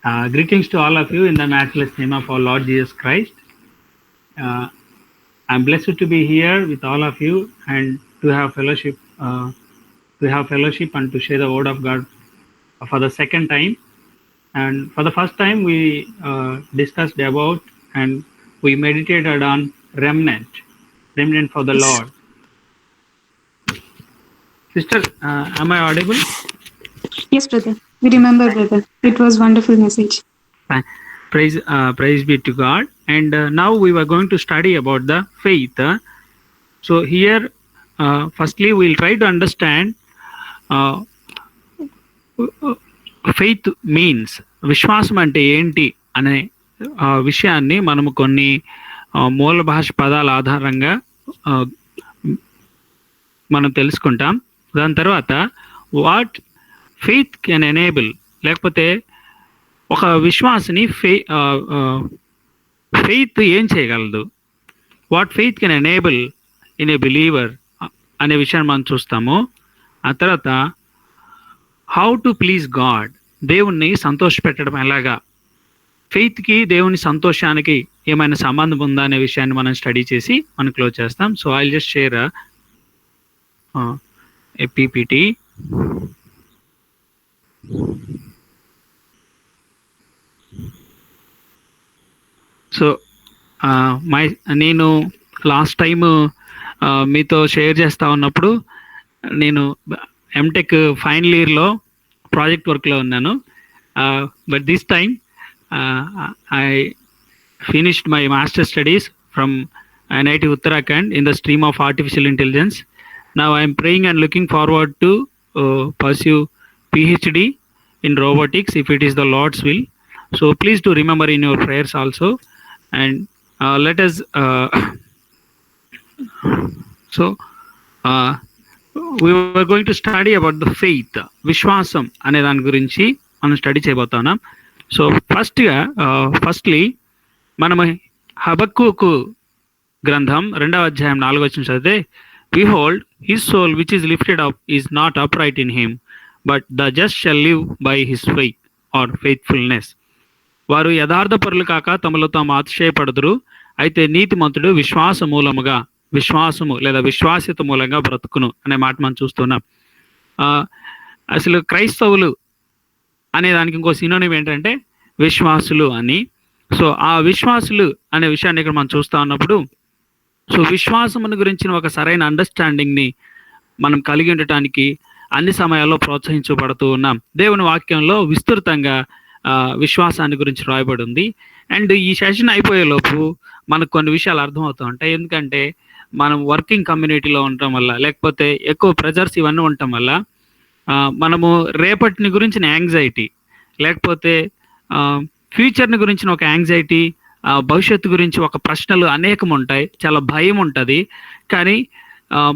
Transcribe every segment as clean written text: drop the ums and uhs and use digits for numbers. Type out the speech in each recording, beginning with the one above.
Greetings to all of you in the matchless name of our Lord Jesus Christ. I'm blessed to be here with all of you and to have fellowship, and to share the word of God for the second time. And for the first time, we discussed about and we meditated on remnant for the Yes. Lord. Sister, am I audible? Yes, brother. We remember, brother. It was wonderful message. Praise be to God. And now we were going to study about the faith. So here, firstly, we'll try to understand uh, faith means విశ్వాసం అంటే ఏంటి అనే విషయాన్ని మనము కొన్ని మూల భాష పదాల ఆధారంగా మనం తెలుసుకుంటాం. దాని తర్వాత వాట్ ఫెయిత్ కెన్ ఎనేబుల్, లేకపోతే ఒక విశ్వాసిని ఫెయిత్ ఏం చేయగలదు, what faith can enable in a believer అనే విషయాన్ని మనం చూస్తాము. ఆ తర్వాత హౌ టు ప్లీజ్ గాడ్, దేవుణ్ణి సంతోషపెట్టడం ఎలాగా, ఫెయిత్కి దేవుని సంతోషానికి ఏమైనా సంబంధం ఉందా అనే విషయాన్ని మనం స్టడీ చేసి మనం క్లోజ్ చేస్తాం. So I just share A PPT. So నేను లాస్ట్ టైం మీతో షేర్ చేస్తా ఉన్నప్పుడు నేను ఎంటెక్ ఫైనల్ ఇయర్లో ప్రాజెక్ట్ వర్క్లో ఉన్నాను. But this time I finished my master studies from NIT Uttarakhand in the stream of artificial intelligence. Now I am praying and looking forward to pursue PhD in robotics if it is the Lord's will. So please do remember in your prayers also. And let us we were going to study about the faith, విశ్వాసం అనే దాని గురించి మనం study చేయబోతున్నాం. So firstly మనము హబక్కూకు గ్రంథం 2వ అధ్యాయం 4వ వచనం చదివితే, behold his soul which is lifted up is not upright in him, but the just shall live by his faith or faithfulness. వారు యథార్థపరులు కాక తమలో తాము అతిశయపడుదురు, అయితే నీతిమంతుడు విశ్వాసము లేదా విశ్వాస్యత మూలంగా బ్రతుకును అనే మాట మనం చూస్తున్నాం. అసలు క్రైస్తవులు అనే దానికి ఇంకో సినోనిమ్ ఏంటంటే విశ్వాసులు అని. సో ఆ విశ్వాసులు అనే విషయాన్ని ఇక్కడ మనం చూస్తూ ఉన్నప్పుడు, సో విశ్వాసమును గురించిన ఒక సరైన అండర్స్టాండింగ్ని మనం కలిగి ఉండటానికి అన్ని సమయాల్లో ప్రోత్సహించబడుతూ ఉన్నాం. దేవుని వాక్యంలో విస్తృతంగా విశ్వాసాన్ని గురించి రాయబడి ఉంది. అండ్ ఈ సెషన్ అయిపోయేలోపు మనకు కొన్ని విషయాలు అర్థమవుతూ ఉంటాయి. ఎందుకంటే మనం వర్కింగ్ కమ్యూనిటీలో ఉండటం వల్ల, లేకపోతే ఎక్కువ ప్రెజర్స్ ఇవన్నీ ఉండటం వల్ల మనము రేపటిని గురించిన యాంగ్జైటీ, లేకపోతే ఫ్యూచర్ని గురించిన ఒక యాంగ్జైటీ, భవిష్యత్తు గురించి ఒక ప్రశ్నలు అనేకం ఉంటాయి, చాలా భయం ఉంటుంది. కానీ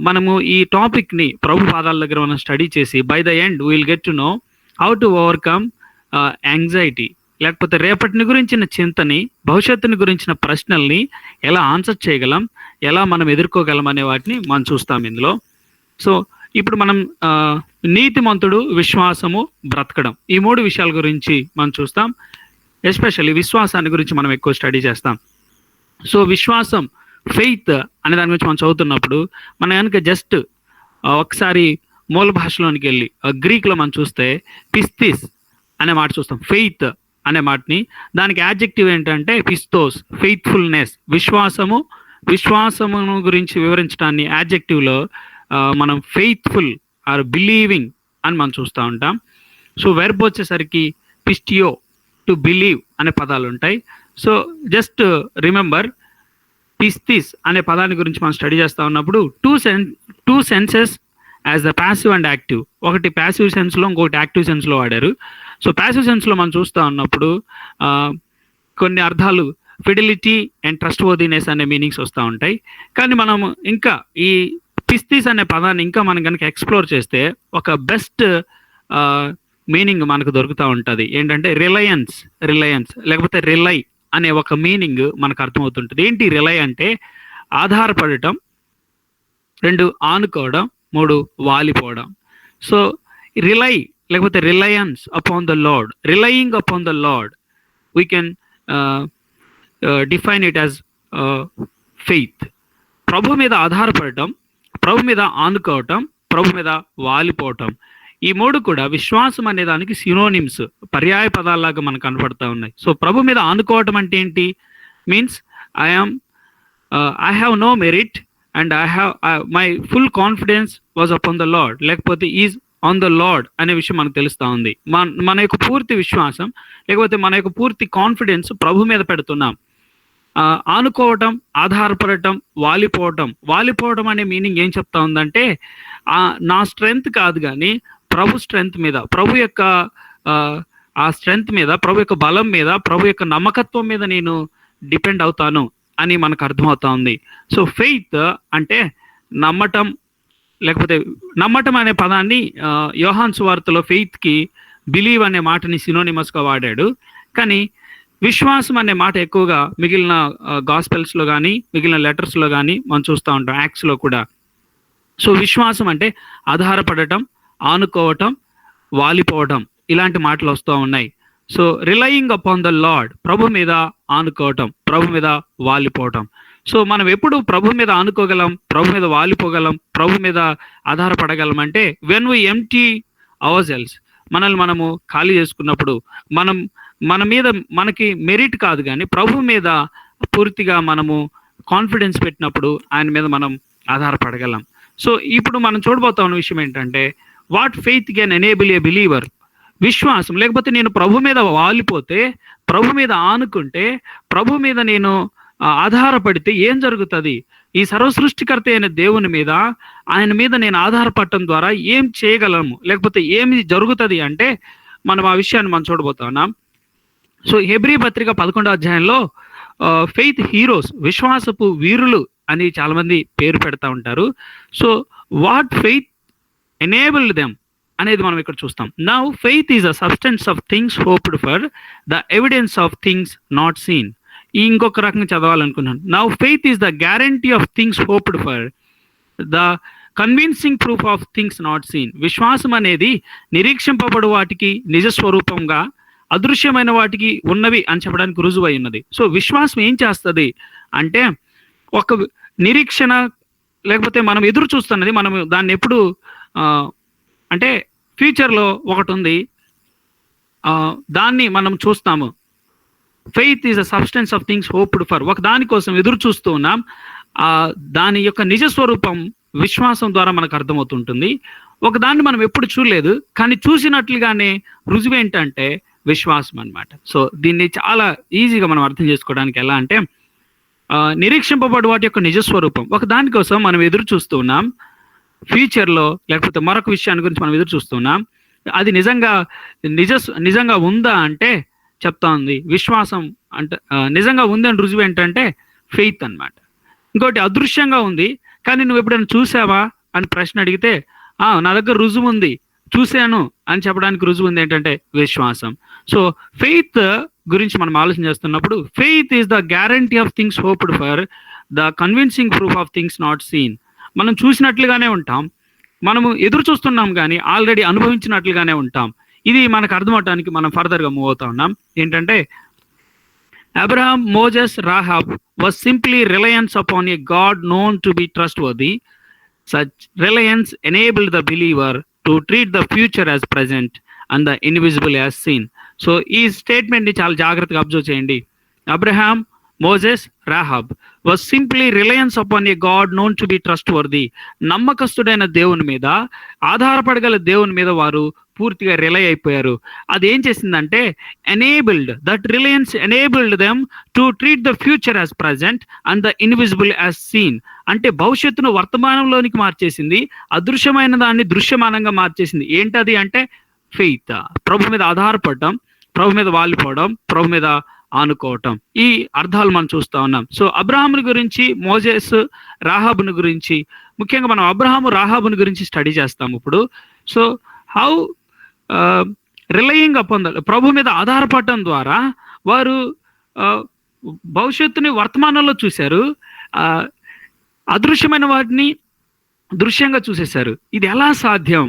మనము ఈ టాపిక్ని ప్రభు పాదాల దగ్గర మనం స్టడీ చేసి by the end will get to know how to overcome anxiety, లేకపోతే రేపటిని గురించిన చింతని, భవిష్యత్తుని గురించిన ప్రశ్నల్ని ఎలా ఆన్సర్ చేయగలం, ఎలా మనం ఎదుర్కోగలం అనే వాటిని మనం చూస్తాం ఇందులో. సో ఇప్పుడు మనం నీతిమంతుడు, విశ్వాసము, బ్రతకడం, ఈ 3 విషయాల గురించి మనం చూస్తాం. ఎస్పెషల్లీ విశ్వాసాన్ని గురించి మనం ఎక్కువ స్టడీ చేస్తాం. సో విశ్వాసం, ఫెయిత్ అనే దాని గురించి మనం చదువుతున్నప్పుడు మనం కనుక జస్ట్ ఒకసారి మూల భాషలోనికి వెళ్ళి గ్రీక్లో మనం చూస్తే పిస్తిస్ అనే మాట చూస్తాం. ఫెయిత్ అనే మాటని, దానికి యాడ్జెక్టివ్ ఏంటంటే పిస్తోస్, ఫెయిత్ఫుల్నెస్. విశ్వాసమును గురించి వివరించడాన్ని యాడ్జెక్టివ్లో మనం ఫెయిత్ఫుల్ ఆర్ బిలీవింగ్ అని మనం చూస్తూ ఉంటాం. సో వెర్బ్ వచ్చేసరికి పిస్టియో, టు బిలీవ్ అనే పదాలు ఉంటాయి. సో జస్ట్ రిమెంబర్, పిస్తిస్ అనే పదాన్ని గురించి మనం స్టడీ చేస్తూ ఉన్నప్పుడు two senses as the passive and active. ఒకటి ప్యాసివ్ సెన్స్లో, ఇంకొకటి యాక్టివ్ సెన్స్లో వాడారు. సో ప్యాసివ్ సెన్స్లో మనం చూస్తూ ఉన్నప్పుడు కొన్ని అర్థాలు ఫిడిలిటీ అండ్ ట్రస్ట్ వర్దినెస్ అనే మీనింగ్స్ వస్తూ ఉంటాయి. కానీ మనం ఇంకా ఈ పిస్తిస్ అనే పదాన్ని ఇంకా మనం కనుక ఎక్స్ప్లోర్ చేస్తే ఒక బెస్ట్ మీనింగ్ మనకు దొరుకుతూ ఉంటుంది. ఏంటంటే రిలయన్స్, లేకపోతే రిలై అనే ఒక మీనింగ్ మనకు అర్థమవుతుంటుంది. ఏంటి రిలై అంటే? ఆధారపడటం, 2 ఆనుకోవడం, 3 వాలిపోవడం. సో రిలై లేకపోతే reliance upon the Lord, relying upon the Lord, we can define it as faith. ప్రభు మీద ఆధారపడటం, ప్రభు మీద ఆనుకోవటం, ప్రభు మీద వాలిపోవటం, ఈ మూడు కూడా విశ్వాసం అనే దానికి సినోనిమ్స్, పర్యాయ పదాల్లాగా మనకు కనపడతా ఉన్నాయి. సో ప్రభు మీద ఆనుకోవటం అంటే ఏంటి? Means I have no merit and I have my full confidence was upon the lord, లేకపోతే ఈజ్ ఆన్ ద లార్డ్ అనే విషయం మనకు తెలుస్తూ ఉంది. మన యొక్క పూర్తి విశ్వాసం లేకపోతే మన యొక్క పూర్తి కాన్ఫిడెన్స్ ప్రభు మీద పెడుతున్నాం. ఆనుకోవటం, ఆధారపడటం, వాలిపోవటం అనే మీనింగ్ ఏం చెప్తా ఉందంటే నా స్ట్రెంగ్త్ కాదు కానీ ప్రభు స్ట్రెంగ్త్ మీద, ప్రభు యొక్క ఆ స్ట్రెంగ్త్ మీద, ప్రభు యొక్క బలం మీద, ప్రభు యొక్క నమ్మకత్వం మీద నేను డిపెండ్ అవుతాను అని మనకు అర్థమవుతా ఉంది. సో ఫెయిత్ అంటే నమ్మటం, లేకపోతే నమ్మటం అనే పదాన్ని యోహాను సువార్తలో ఫెయిత్కి బిలీవ్ అనే మాటని సినోనిమస్గా వాడాడు. కానీ విశ్వాసం అనే మాట ఎక్కువగా మిగిలిన గాస్పెల్స్లో కానీ మిగిలిన లెటర్స్లో కానీ మనం చూస్తూ ఉంటాం, యాక్ట్స్లో కూడా. సో విశ్వాసం అంటే ఆధారపడటం, ఆనుకోవటం, వాలిపోవటం, ఇలాంటి మాటలు వస్తూ ఉన్నాయి. So relying upon the lord, ప్రభు మీద ఆనుకోవటం, ప్రభు మీద వాలిపోవటం. సో మనం ఎప్పుడు ప్రభు మీద ఆనుకోగలం, ప్రభు మీద వాలిపోగలం, ప్రభు మీద ఆధారపడగలం అంటే when we empty ourselves, మనల్ని మనము ఖాళీ చేసుకున్నప్పుడు, మన మీద మనకి మెరిట్ కాదు కానీ ప్రభు మీద పూర్తిగా మనము కాన్ఫిడెన్స్ పెట్టినప్పుడు ఆయన మీద మనం ఆధారపడగలం. సో ఇప్పుడు మనం చూడబోతా ఉన్న విషయం ఏంటంటే what faith can enable a believer. విశ్వాసం లేకపోతే నేను ప్రభు మీద వాలిపోతే, ప్రభు మీద ఆనుకుంటే, ప్రభు మీద నేను ఆధారపడితే ఏం జరుగుతుంది? ఈ సర్వసృష్టికర్త అయిన దేవుని మీద, ఆయన మీద నేను ఆధారపడటం ద్వారా ఏం చేయగలము, లేకపోతే ఏమి జరుగుతుంది అంటే మనం ఆ విషయాన్ని మనం చూడబోతున్నాం. సో హెబ్రీ పత్రిక 11వ అధ్యాయంలో ఫెయిత్ హీరోస్, విశ్వాసపు వీరులు అని చాలా మంది పేరు పెడతా ఉంటారు. So what faith enabled them అనేది మనం ఇక్కడ చూస్తాం. Now faith is a substance of things hoped for, the evidence of things not seen. ఇంకొక రకంగా చదవాలనుకున్నాను. Now faith is the guarantee of things hoped for, the convincing proof of things not seen. విశ్వాసం అనేది నిరీక్షింపబడు వాటికి నిజస్వరూపంగా, అదృశ్యమైన వాటికి ఉన్నవి అని చెప్పడానికి రుజువై ఉన్నది. సో విశ్వాసం ఏం చేస్తుంది అంటే ఒక నిరీక్షణ, లేకపోతే మనం ఎదురు చూస్తున్నది, మనం దాన్ని ఎప్పుడు అంటే ఫ్యూచర్లో ఒకటి ఉంది, దాన్ని మనం చూస్తాము. Faith is a substance of things hoped for, ఒక దానికోసం ఎదురు చూస్తూ ఉన్నాం. దాని యొక్క నిజస్వరూపం విశ్వాసం ద్వారా మనకు అర్థమవుతుంటుంది. ఒక దాన్ని మనం ఎప్పుడు చూడలేదు కానీ చూసినట్లుగానే రుజువు ఏంటంటే విశ్వాసం అన్నమాట. సో దీన్ని చాలా ఈజీగా మనం అర్థం చేసుకోవడానికి ఎలా అంటే నిరీక్షింపబడు వాటి యొక్క నిజస్వరూపం, ఒక దానికోసం మనం ఎదురు చూస్తూ ఉన్నాం. ఫ్యూచర్లో లేకపోతే మరొక విషయాన్ని గురించి మనం ఎదురు చూస్తున్నాం. అది నిజంగా ఉందా అంటే చెప్తా ఉంది విశ్వాసం. అంటే నిజంగా ఉంది అని రుజువు ఏంటంటే ఫెయిత్ అన్నమాట. ఇంకోటి అదృశ్యంగా ఉంది కానీ నువ్వు ఎప్పుడైనా చూసావా అని ప్రశ్న అడిగితే నా దగ్గర రుజువు ఉంది, చూశాను అని చెప్పడానికి రుజువు ఉంది ఏంటంటే విశ్వాసం. సో ఫెయిత్ గురించి మనం ఆలోచన చేస్తున్నప్పుడు faith is the guarantee of things hoped for, the convincing proof of things not scene. మనం చూసినట్లుగానే ఉంటాం, మనము ఎదురు చూస్తున్నాం కానీ ఆల్రెడీ అనుభవించినట్లుగానే ఉంటాం. ఇది మనకు అర్థమవటానికి మనం ఫర్దర్గా మూవ్ అవుతా ఉన్నాం. ఏంటంటే Abraham, Moses, Rahab was simply reliance upon a God known to be trustworthy. Such reliance enabled the believer to treat the future as present and the invisible as seen. So ఈ statement ని చాలా జాగ్రత్తగా observe చేయండి. Abraham, Moses, Rahab was simply reliance upon a God known to be trustworthy. నమ్మకస్తుడైన దేవుని మీద, ఆధారపడగల దేవుని మీద వారు పూర్తిగా రిలై అయిపోయారు. అది ఏం చేసిందంటే that reliance enabled them to treat the future as present and the invisible as seen. అంటే భవిష్యత్తును వర్తమానంలోనికి మార్చేసింది, అదృశ్యమైన దాన్ని దృశ్యమానంగా మార్చేసింది. ఏంటది అంటే ఫెయిత్, ప్రభు మీద ఆధారపడటం, ప్రభు మీద వాలిపోవడం, ప్రభు మీద ఆనుకోవటం. ఈ అర్థాలు మనం చూస్తా ఉన్నాం. సో అబ్రహాముని గురించి, మోజెస్, రాహాబుని గురించి, ముఖ్యంగా మనం అబ్రహాము, రాహాబుని గురించి స్టడీ చేస్తాం ఇప్పుడు. So how relying upon the, ప్రభు మీద ఆధారపడటం ద్వారా వారు భవిష్యత్తుని వర్తమానంలో చూశారు, అదృశ్యమైన వాటిని దృశ్యంగా చూసేశారు. ఇది ఎలా సాధ్యం?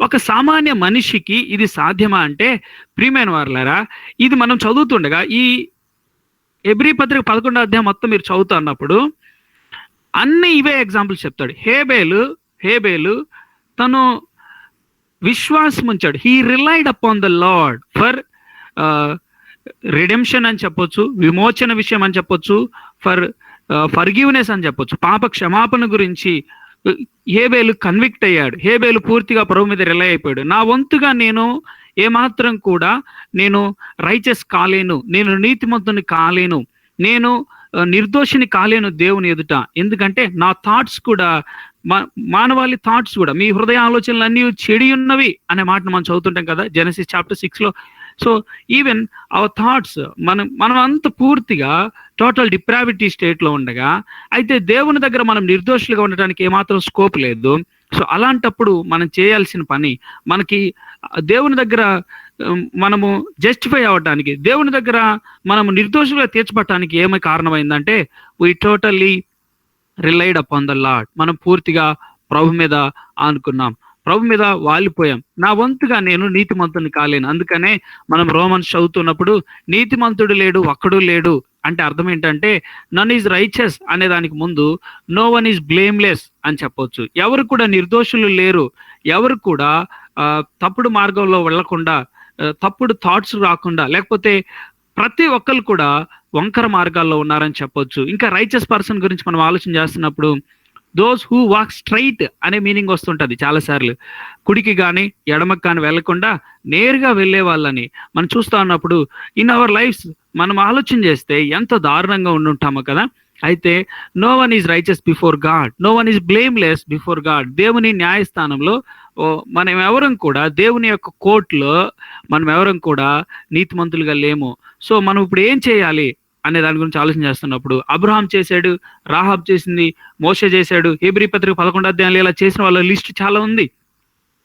ఒక సామాన్య మనిషికి ఇది సాధ్యమా అంటే, ప్రియమైన వారలారా, ఇది మనం చదువుతుండగా ఈ హెబ్రీ పత్రిక 11వ అధ్యాయం మొత్తం మీరు చదువుతున్నప్పుడు అన్ని ఇవే ఎగ్జాంపుల్స్ చెప్తాడు. హేబేలు తను విశ్వాసం ఉంచాడు. He relied upon the lord for redemption అని చెప్పొచ్చు, విమోచన విషయం అని చెప్పొచ్చు, ఫర్ ఫర్గివ్నెస్ అని చెప్పొచ్చు, పాప క్షమాపణ గురించి హేబేలు కన్విక్ట్ అయ్యాడు. హేబేలు పూర్తిగా ప్రభు మీద రిలై అయిపోయాడు. నా వంతుగా నేను ఏమాత్రం కూడా నేను రైచస్ కాలేను, నేను నీతిమంతుని కాలేను, నేను నిర్దోషిని కాలేను దేవుని ఎదుట. ఎందుకంటే నా థాట్స్ కూడా మానవాళి థాట్స్ కూడా, మీ హృదయ ఆలోచనలు అన్నీ చెడి ఉన్నవి అనే మాటను మనం చదువుతుంటాం కదా జెనసిస్ చాప్టర్ 6లో. సో ఈవెన్ అవర్ థాట్స్ మనం అంత పూర్తిగా టోటల్ డిప్రావిటీ స్టేట్లో ఉండగా, అయితే దేవుని దగ్గర మనం నిర్దోషులుగా ఉండటానికి ఏమాత్రం స్కోప్ లేదు. సో అలాంటప్పుడు మనం చేయాల్సిన పని, మనకి దేవుని దగ్గర మనము జస్టిఫై అవ్వటానికి, దేవుని దగ్గర మనము నిర్దోషులుగా తీర్చబడటానికి ఏమై కారణమైందంటే, we totally relied upon the Lord. మనం పూర్తిగా ప్రభు మీద ఆనుకున్నాం, ప్రభు మీద వాలిపోయాం. నా వంతుగా నేను నీతిమంతుని కాలేను. అందుకనే మనం రోమన్స్ చదువుతున్నప్పుడు నీతిమంతుడు లేడు, ఒక్కడు లేడు అంటే అర్థం ఏంటంటే, నన్ ఈజ్ రైచస్ అనే దానికి ముందు నో వన్ ఈజ్ బ్లేమ్లెస్ అని చెప్పొచ్చు. ఎవరు కూడా నిర్దోషులు లేరు, ఎవరు కూడా తప్పుడు మార్గంలో వెళ్లకుండా, తప్పుడు థాట్స్ రాకుండా, లేకపోతే ప్రతి ఒక్కరు కూడా వంకర మార్గాల్లో ఉన్నారని చెప్పొచ్చు. ఇంకా రైచస్ పర్సన్ గురించి మనం ఆలోచన చేస్తున్నప్పుడు దోస్ హూ వాక్ స్ట్రైట్ అనే మీనింగ్ వస్తుంటది చాలాసార్లు. కుడికి కానీ ఎడమకి కానీ వెళ్లకుండా నేరుగా వెళ్ళే వాళ్ళని మనం చూస్తా ఉన్నప్పుడు ఇన్ అవర్ లైఫ్స్ మనం ఆలోచన చేస్తే ఎంత దారుణంగా ఉండుంటామో కదా. అయితే no one is righteous before God, no one is blameless before God. దేవుని న్యాయస్థానంలో మనం ఎవరం కూడా, దేవుని యొక్క కోర్టులో మనం ఎవరం కూడా నీతిమంతులుగా లేము. సో మనం ఇప్పుడు ఏం చేయాలి అనే దాని గురించి ఆలోచన చేస్తున్నప్పుడు అబ్రహాం చేశాడు, రాహాబ్ చేసింది, మోషే చేశాడు, హెబ్రీ పత్రిక 11వ అధ్యాయంలో ఇలా చేసిన వాళ్ళ లిస్ట్ చాలా ఉంది.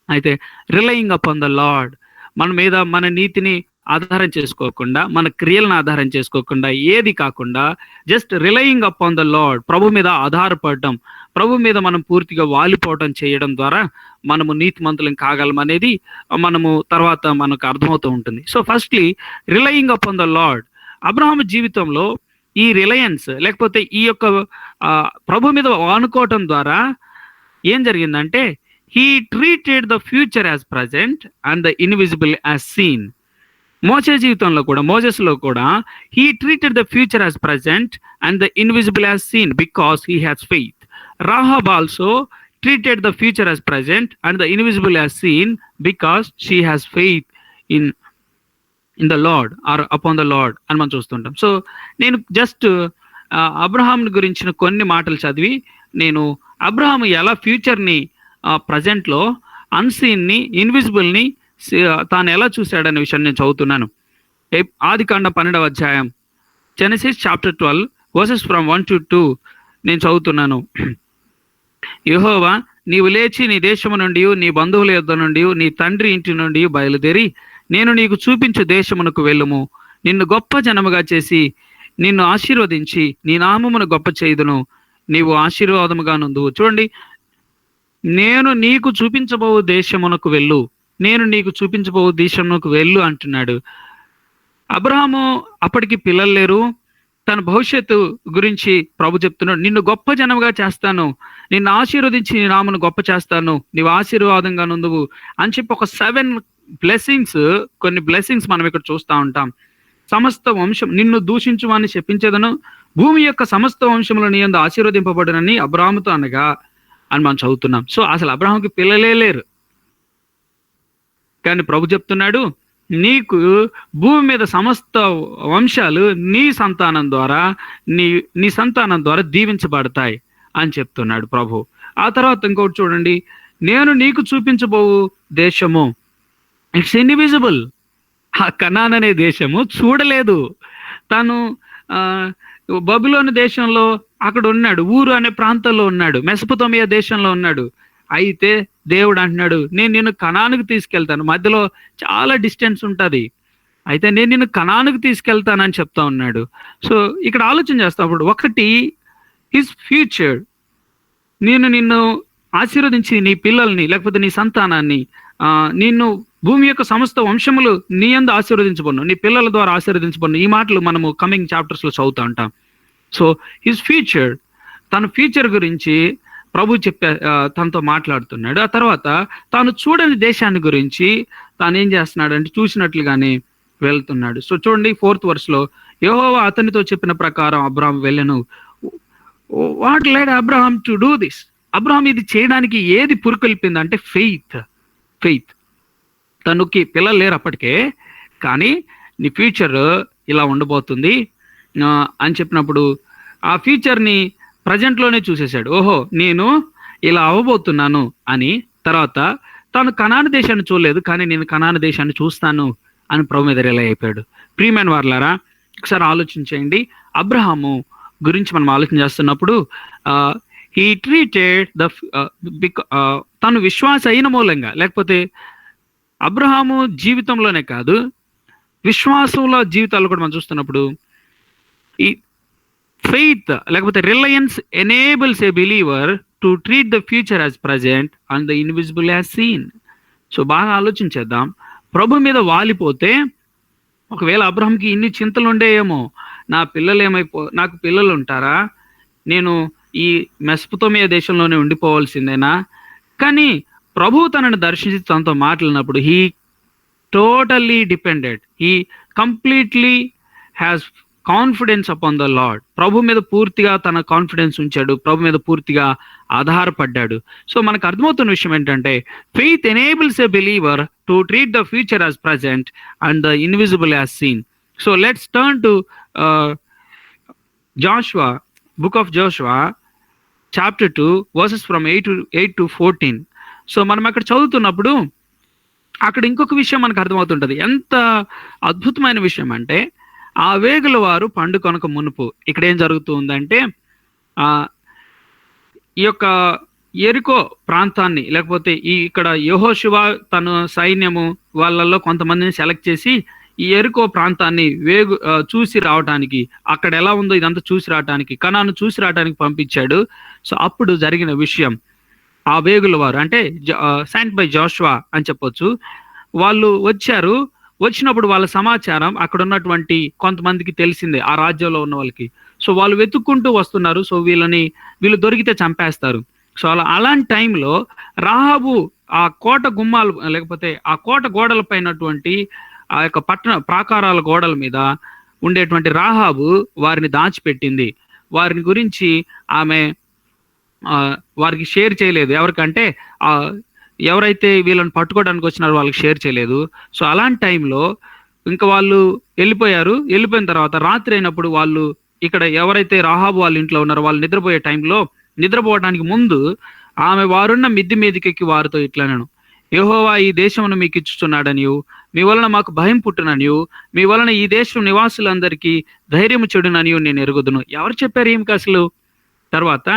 అయితే రిలయింగ్ అపాన్ ద లార్డ్, మన మీద మన నీతిని ఆధారం చేసుకోకుండా, మన క్రియలను ఆధారం చేసుకోకుండా, ఏది కాకుండా just relying upon the lord, ప్రభు మీద ఆధారపడటం, ప్రభు మీద మనం పూర్తిగా వాలిపోవటం చేయడం ద్వారా మనము నీతిమంతులం కాగలం అనేది మనము తర్వాత మనకు అర్థమవుతూ ఉంటుంది. So firstly relying upon the lord. Abraham జీవితంలో ఈ రిలయన్స్ లేకపోతే ఈ యొక్క ప్రభు మీద ఆనుకోవటం ద్వారా ఏం జరిగిందంటే, he treated the future as present and the invisible as seen. మోసెస్లో కూడా he treated the future as present and the invisible as seen because he has faith. Rahab also treated the future as present and the invisible as seen because she has faith in the lord or upon the lord అని మనం చూస్తుంటాం. So నేను just Abraham గురించిన కొన్ని మాటలు చదివి, నేను అబ్రహాము ఎలా ఫ్యూచర్ని ప్రజెంట్లో, అన్సీన్ని, ఇన్విజిబుల్ని తాను ఎలా చూశాడనే విషయాన్ని నేను చదువుతున్నాను. ఆదికాండం 12వ అధ్యాయం, Genesis chapter 12 versus from 1 to 2 నేను చదువుతున్నాను. యెహోవా, నీవు లేచి నీ దేశము నుండి, నీ బంధువుల యొద్ద నుండి, నీ తండ్రి ఇంటి నుండి బయలుదేరి నేను నీకు చూపించు దేశమునకు వెళ్ళుము. నిన్ను గొప్ప జనముగా చేసి నిన్ను ఆశీర్వదించి నీ నామమును గొప్ప చేయుదును, నీవు ఆశీర్వాదముగా నుందువు. చూడండి, నేను నీకు చూపించబో దేశమునకు వెళ్ళు, నేను నీకు చూపించబో దేశమునకు వెళ్ళు అంటున్నాడు. అబ్రహాము అప్పటికి పిల్లలు లేరు, తన భవిష్యత్తు గురించి ప్రభు చెప్తున్నాడు. నిన్ను గొప్ప జనముగా చేస్తాను, నిన్ను ఆశీర్వదించి నీ నామను గొప్ప చేస్తాను, నీవు ఆశీర్వాదంగా నుందువు అని చెప్పి ఒక 7 బ్లెస్సింగ్స్, కొన్ని బ్లెస్సింగ్స్ మనం ఇక్కడ చూస్తూ ఉంటాం. సమస్త వంశం నిన్ను దూషించుమని చెప్పించేదను, భూమి యొక్క సమస్త వంశములు నీ యందు ఆశీర్వదింపబడునని అబ్రహాముతో అనగా అని మనం చదువుతున్నాం. సో అసలు అబ్రహాముకి పిల్లలే లేరు, కానీ ప్రభు చెప్తున్నాడు, నీకు భూమి మీద సమస్త వంశాలు నీ సంతానం ద్వారా నీ సంతానం ద్వారా దీవించబడతాయి అని చెప్తున్నాడు ప్రభు. ఆ తర్వాత ఇంకోటి చూడండి, నేను నీకు చూపించబోవు దేశము, ఇట్స్ ఇన్విజిబుల్. ఆ కనాన్ అనే దేశము చూడలేదు. తను బబులోని దేశంలో అక్కడ ఉన్నాడు, ఊరు అనే ప్రాంతంలో ఉన్నాడు, మెసొపొతేమియా దేశంలో ఉన్నాడు. అయితే దేవుడు అంటున్నాడు, నేను నిన్ను కనానుకు తీసుకెళ్తాను. మధ్యలో చాలా డిస్టెన్స్ ఉంటుంది, అయితే నేను నిన్ను కనానుకు తీసుకెళ్తానని చెప్తా ఉన్నాడు. సో ఇక్కడ ఆలోచన చేస్తాప్పుడు, ఒకటి హిస్ ఫ్యూచర్, నిన్ను ఆశీర్వదించి నీ పిల్లల్ని లేకపోతే నీ సంతానాన్ని నిన్ను భూమి యొక్క సమస్త వంశములు నీ యందు ఆశీర్వదించబడును, నీ పిల్లల ద్వారా ఆశీర్వదించబడును. ఈ మాటలు మనము కమింగ్ చాప్టర్స్ లో చదువుతా ఉంటాం. సో హిస్ ఫ్యూచర్, తన ఫ్యూచర్ గురించి ప్రభు తనతో మాట్లాడుతున్నాడు. ఆ తర్వాత తాను చూడని దేశాన్ని గురించి తాను ఏం చేస్తున్నాడు అంటే చూసినట్లుగానే వెళ్తున్నాడు. సో చూడండి 4th verse లో, యెహోవా అతనితో చెప్పిన ప్రకారం అబ్రహాం వెళ్ళెను. What led Abraham to do this? Abraham ఇది చేయడానికి ఏది పురుకొల్పింది అంటే ఫెయిత్. తనకి పిల్లలు లేరు అప్పటికే, కానీ నీ ఫ్యూచర్ ఇలా ఉండబోతుంది అని చెప్పినప్పుడు ఆ ఫ్యూచర్ని ప్రజెంట్లోనే చూసేశాడు. ఓహో, నేను ఇలా అవ్వబోతున్నాను అని. తర్వాత తాను కనాను దేశాన్ని చూడలేదు, కానీ నేను కనాను దేశాన్ని చూస్తాను అని ప్రభు మీద రిలై అయిపోయాడు. ప్రియమైన వారలారా, ఒకసారి ఆలోచించేయండి. అబ్రహాము గురించి మనం ఆలోచన చేస్తున్నప్పుడు హీ ట్రీటెడ్ తను విశ్వాస అయిన మూలంగా, లేకపోతే అబ్రహాము జీవితంలోనే కాదు విశ్వాసంలో జీవితాల్లో కూడా మనం చూస్తున్నప్పుడు ఈ ఫెయిత్ లేకపోతే reliance enables a believer to treat the future as present and the invisible as seen. So బాగా ఆలోచించేద్దాం. ప్రభు మీద వాలిపోతే, ఒకవేళ అబ్రహాంకి ఇన్ని చింతలు ఉండేయేమో, నాకు పిల్లలు ఉంటారా, నేను ఈ మెసొపొతేమియా దేశంలోనే ఉండిపోవాల్సిందేనా? కానీ ప్రభు తనను దర్శించి తనతో మాట్లాడినప్పుడు he totally depended, he completely has confidence upon the lord. ప్రభు మీద పూర్తిగా తన కాన్ఫిడెన్స్ ఉంచాడు, ప్రభు మీద పూర్తిగా ఆధారపడ్డాడు. సో మనకు అర్థమవుతున్న విషయం ఏంటంటే faith enables a believer to treat the future as present and the invisible as seen. So let's turn to Joshua, book of Joshua chapter 2 verses from 8 to 14. So మనం అక్కడ చదువుతున్నప్పుడు అక్కడ ఇంకొక విషయం మనకు అర్థమవుతుంటది. ఎంత అద్భుతమైన విషయం అంటే, ఆ వేగుల వారు పండు కొనక మునుపు ఇక్కడ ఏం జరుగుతుందంటే, ఈ యొక్క ఎరికో ప్రాంతాన్ని, లేకపోతే ఇక్కడ యెహోషువ తన సైన్యము వాళ్ళల్లో కొంతమందిని సెలెక్ట్ చేసి ఈ ఎరికో ప్రాంతాన్ని చూసి రావడానికి, అక్కడ ఎలా ఉందో ఇదంతా చూసి రావడానికి, కనాను చూసి రావడానికి పంపించాడు. సో అప్పుడు జరిగిన విషయం, ఆ వేగుల వారు అంటే సెంట్ బై జాషువా అని చెప్పొచ్చు, వాళ్ళు వచ్చారు. వచ్చినప్పుడు వాళ్ళ సమాచారం అక్కడ ఉన్నటువంటి కొంతమందికి తెలిసిందే, ఆ రాజ్యంలో ఉన్న వాళ్ళకి. సో వాళ్ళు వెతుక్కుంటూ వస్తున్నారు. సో వీళ్ళు దొరికితే చంపేస్తారు. సో అలాంటి టైంలో రాహాబు ఆ కోట గుమ్మాలు, లేకపోతే ఆ కోట గోడల పైనటువంటి ఆ యొక్క పట్టణ ప్రాకారాల గోడల మీద ఉండేటువంటి రాహాబు వారిని దాచిపెట్టింది. వారిని గురించి ఆమె వారికి షేర్ చేయలేదు. ఎవరికంటే ఎవరైతే వీళ్ళని పట్టుకోవడానికి వచ్చినారో వాళ్ళకి షేర్ చేయలేదు. సో అలాంటి టైంలో ఇంకా వాళ్ళు వెళ్ళిపోయారు. వెళ్ళిపోయిన తర్వాత రాత్రి అయినప్పుడు వాళ్ళు ఇక్కడ ఎవరైతే రాహాబు వాళ్ళ ఇంట్లో ఉన్నారో వాళ్ళు నిద్రపోయే టైంలో, నిద్రపోవడానికి ముందు ఆమె వారున్న మిద్ది మీదకెక్కి వారితో ఇట్లనను, యెహోవా ఈ దేశమును మీకు ఇచ్చుచున్నాడనియు, మీ వలన మాకు భయం పుట్టుననియు, మీ వలన ఈ దేశం నివాసులందరికీ ధైర్యము చెడుననియు నేను ఎరుగుదును. ఎవరు చెప్పారు ఈమెకి అసలు? తర్వాత,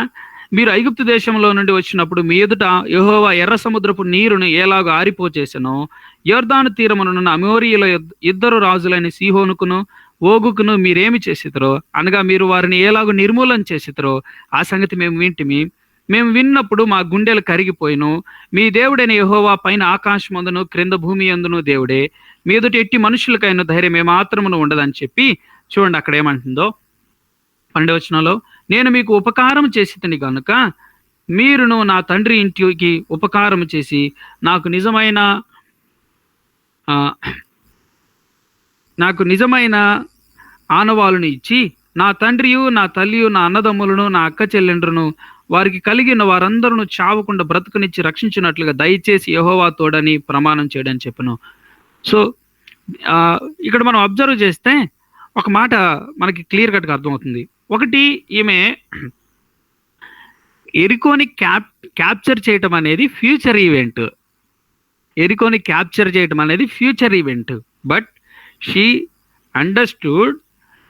మీరు ఐగుప్తు దేశంలో నుండి వచ్చినప్పుడు మీ ఎదుట యెహోవా ఎర్ర సముద్రపు నీరును ఎలాగో ఆరిపోచేసెనో, యొర్దాను తీరమునున్న అమోరీయుల 2 రాజులైన సీహోనుకును ఓగుకును మీరేమి చేసితరో, అనగా మీరు వారిని ఎలాగో నిర్మూలన చేసితరో ఆ సంగతి మేము వింటిమి. మేము విన్నప్పుడు మా గుండెలు కరిగిపోయిను. మీ దేవుడైన యెహోవా పైన ఆకాశమందును క్రింద భూమి యందును దేవుడే, మీ ఎదుట ఎట్టి మనుషులకైనా ధైర్యం ఏమాత్రమును ఉండదని చెప్పి, చూడండి అక్కడ ఏమంటుందో 12వ వచనంలో, నేను మీకు ఉపకారం చేసితిని గనుక మీరును నా తండ్రి ఇంటికి ఉపకారం చేసి నాకు నిజమైన ఆనవాళ్ళను ఇచ్చి, నా తండ్రియు నా తల్లియు నా అన్నదమ్ములను నా అక్క చెల్లెండ్రును వారికి కలిగిన వారందరూ చావకుండా బ్రతుకునిచ్చి రక్షించినట్లుగా దయచేసి యెహోవా తోడని ప్రమాణం చేయడని చెప్పను. సో ఇక్కడ మనం అబ్జర్వ్ చేస్తే ఒక మాట మనకి క్లియర్ కట్గా అర్థమవుతుంది. ఒకటి, ఈమె ఎరికోని క్యాప్చర్ చేయటం అనేది ఫ్యూచర్ ఈవెంట్. ఎరికోని క్యాప్చర్ చేయటం అనేది future event. But she understood.